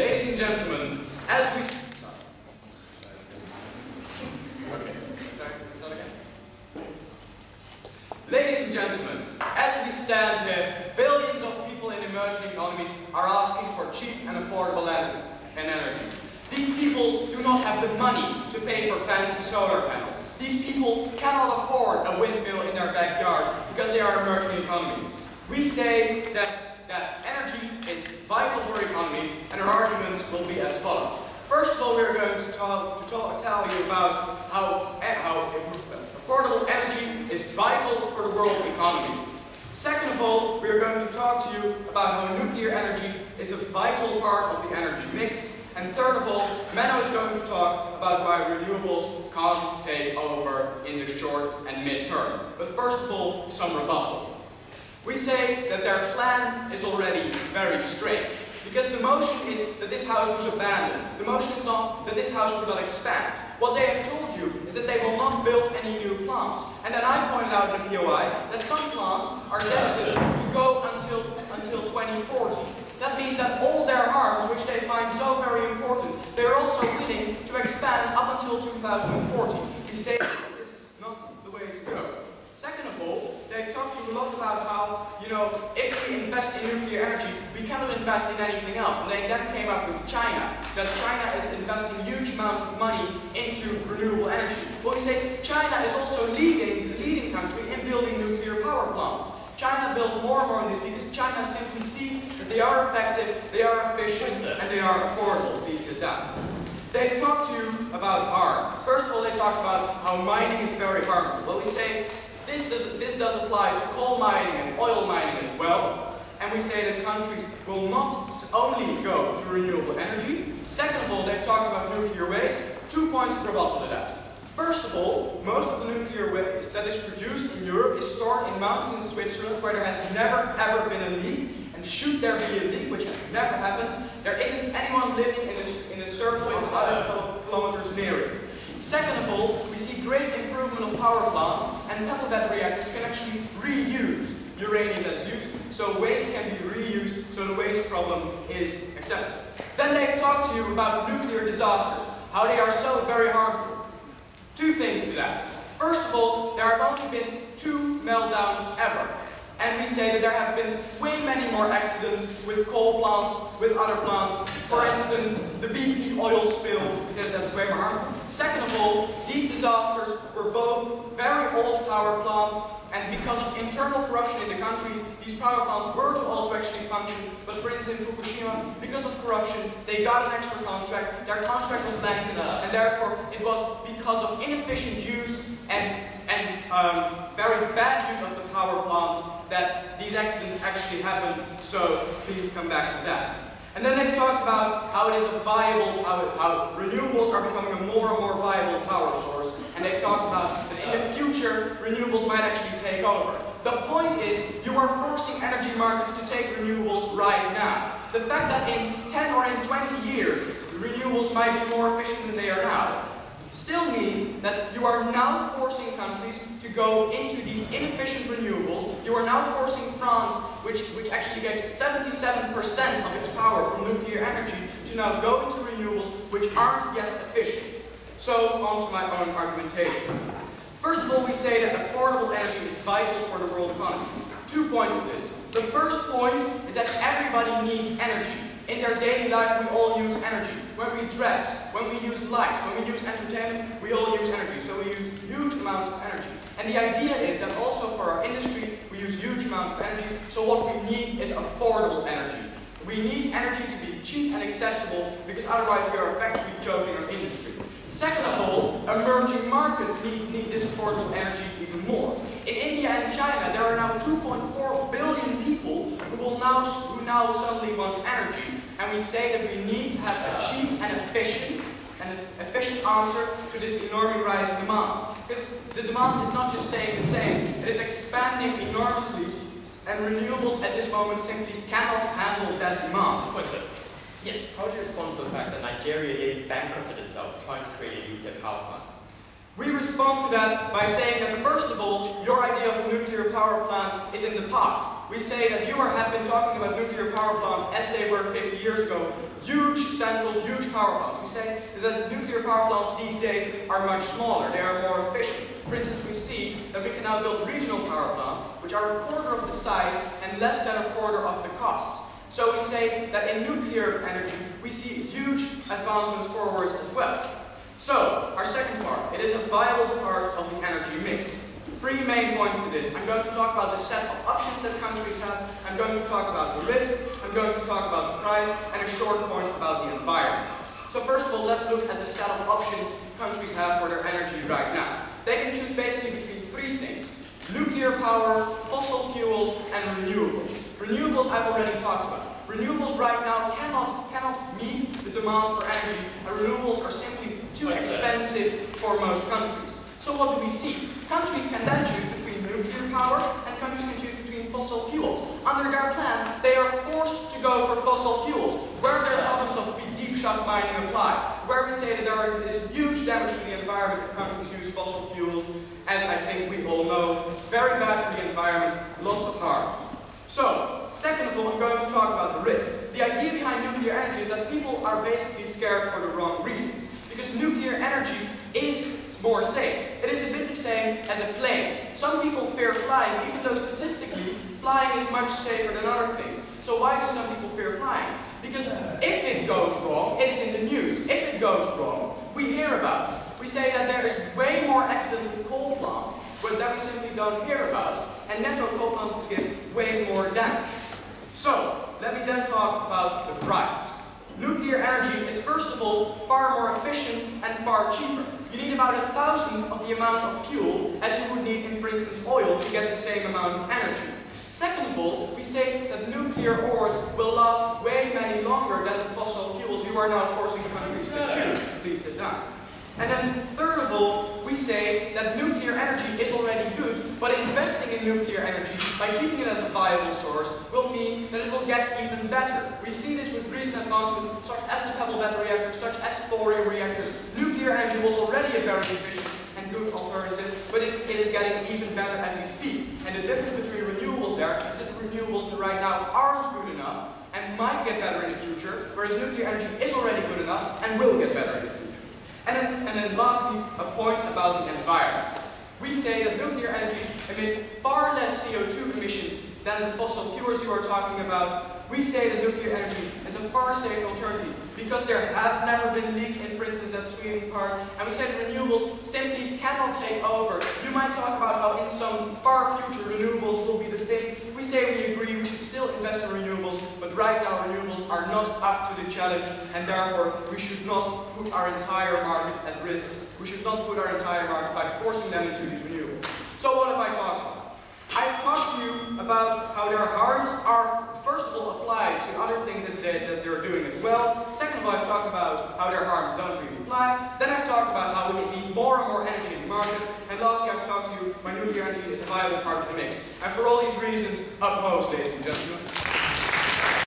Ladies and gentlemen, as we... Ladies and gentlemen, as we stand here, billions of people in emerging economies are asking for cheap and affordable energy. These people do not have the money to pay for fancy solar panels. These people cannot afford a windmill in their backyard because they are emerging economies. We say that energy is vital for economies, and our arguments will be as follows. First of all, we are going to tell you about how affordable energy is vital for the world economy. Second of all, we are going to talk to you about how nuclear energy is a vital part of the energy mix. And third of all, Menno is going to talk about why renewables can't take over in the short and mid-term. But first of all, some rebuttal. We say that their plan is already very straight, because the motion is that this house was abandoned. The motion is not that this house would not expand. What they have told you is that they will not build any new plants. And then I pointed out in the POI that some plants are destined to go until 2040. That means that all their arms, which they find so very important, they're also willing to expand up until 2040. We say that this is not the way to go. Second of all, they've talked to you a lot about how, if we invest in nuclear energy, we cannot invest in anything else. And they then came up with China, that China is investing huge amounts of money into renewable energy. Well, we say China is also the leading country in building nuclear power plants. China builds more and more of these because China simply sees that they are effective, they are efficient, and they are affordable. Please sit down. They've talked to you about harm. First of all, they talked about how mining is very harmful. Well, we say this does apply to coal mining and oil mining as well. And we say that countries will not only go to renewable energy. Second of all, they've talked about nuclear waste. 2 points of rebuttal to that. First of all, most of the nuclear waste that is produced in Europe is stored in mountains in Switzerland where there has never ever been a leak. And should there be a leak, which has never happened, there isn't anyone living in a circle of 100 kilometers near it. Second of all, we see great improvement of power plants, and pebble bed reactors can actually reuse uranium that's used, so waste can be reused, so the waste problem is accepted. Then they've talked to you about nuclear disasters, how they are so very harmful. 2 things to that. First of all, there have only been 2 meltdowns ever. And we say that there have been way many more accidents with coal plants, with other plants. For instance, the BP oil spill, we say that's way more harmful. Second of all, these disasters were both very old power plants, and because of internal corruption in the countries, these power plants were too old to actually function. But for instance, in Fukushima, because of corruption, they got an extra contract, their contract was lengthened, and therefore it was because of inefficient use and very bad use of the power plant that these accidents actually happened, so please come back to that. And then they've talked about how it is a viable, how renewables are becoming a more and more viable power source, and they've talked about that in the future, renewables might actually take over. The point is, you are forcing energy markets to take renewables right now. The fact that in 10 or in 20 years, renewables might be more efficient than they are now, still means that you are now forcing countries to go into these inefficient renewables. You are now forcing France, which actually gets 77% of its power from nuclear energy, to now go into renewables which aren't yet efficient. So, on to my own argumentation. First of all, we say that affordable energy is vital for the world economy. 2 points to this. The first point is that everybody needs energy. In their daily life, we all use energy. When we dress, when we use lights, when we use entertainment, we all use energy. So we use huge amounts of energy. And the idea is that also for our industry, we use huge amounts of energy. So what we need is affordable energy. We need energy to be cheap and accessible, because otherwise we are effectively choking our industry. Second of all, emerging markets need this affordable energy even more. In India and China, there are now 2.4 billion people who now suddenly want energy. And we say that we need to have a cheap and efficient answer to this enormous rise in demand. Because the demand is not just staying the same, it is expanding enormously, and renewables at this moment simply cannot handle that demand. Yes, how do you respond to the fact that Nigeria nearly bankrupted itself trying to create a nuclear power plant? We respond to that by saying that, first of all, your idea of a nuclear power plant is in the past. we say that you have been talking about nuclear power plants as they were 50 years ago. Huge central, huge power plants. We say that nuclear power plants these days are much smaller. They are more efficient. For instance, we see that we can now build regional power plants, which are a quarter of the size and less than a quarter of the costs. So we say that in nuclear energy, we see huge advancements forwards as well. So, our second part, it is a viable part of the energy mix. 3 main points to this. I'm going to talk about the set of options that countries have, I'm going to talk about the risk, I'm going to talk about the price, and a short point about the environment. So first of all, let's look at the set of options countries have for their energy right now. They can choose basically between 3 things. Nuclear power, fossil fuels, and renewables. Renewables I've already talked about. Renewables right now cannot meet the demand for energy, and renewables are simply too expensive for most countries. So what do we see? Countries can then choose between nuclear power, and countries can choose between fossil fuels. Under their plan, they are forced to go for fossil fuels, where their problems of deep shaft mining apply, where we say that there is huge damage to the environment if countries use fossil fuels, as I think we all know, very bad for the environment, lots of harm. So, second of all, I'm going to talk about the risk. The idea behind nuclear energy is that people are basically scared for the wrong reasons. Because nuclear energy is more safe. It is a bit the same as a plane. Some people fear flying, even though statistically, flying is much safer than other things. So why do some people fear flying? Because if it goes wrong, it is in the news. If it goes wrong, we hear about it. We say that there is way more accidents with coal plants, but that we simply don't hear about. And netto coal plants give way more damage. So, let me then talk about the price. Nuclear energy is first of all far more efficient and far cheaper. You need about 1,000th of the amount of fuel as you would need in, for instance, oil to get the same amount of energy. Second of all, we say that nuclear ores will last way many longer than the fossil fuels you are now forcing countries to choose. Please sit down. And then third of all, we say that nuclear energy is already good, but investing in nuclear energy, by keeping it as a viable source, will mean that it will get even better. We see this with recent advancements such as the pebble battery reactors, such as thorium reactors. Nuclear energy was already a very efficient and good alternative, but it is getting even better as we speak. And the difference between renewables there is that renewables right now aren't good enough and might get better in the future, whereas nuclear energy is already good enough and will get better in the future. And then lastly, a point about the environment. We say that nuclear energies emit far less CO2 emissions than the fossil fuels you are talking about. We say that nuclear energy is a far safer alternative because there have never been leaks in, for instance, that Sweden part, and we say that renewables simply cannot take over. You might talk about how in some far future renewables will be the thing. We say we agree we should still invest in renewables, but right now renewables are not up to the challenge, and therefore we should not put our entire market at risk. We should not put our entire market by forcing them into these renewables. So what have I talked about? I've talked to you about how their harms are, first of all, applied to other things that they're doing as well. Second of all, I've talked about how their harms don't really apply. Then I've talked about how we need more and more energy in the market. And lastly, I've talked to you why nuclear energy is a viable part of the mix. And for all these reasons, opposed, ladies and gentlemen.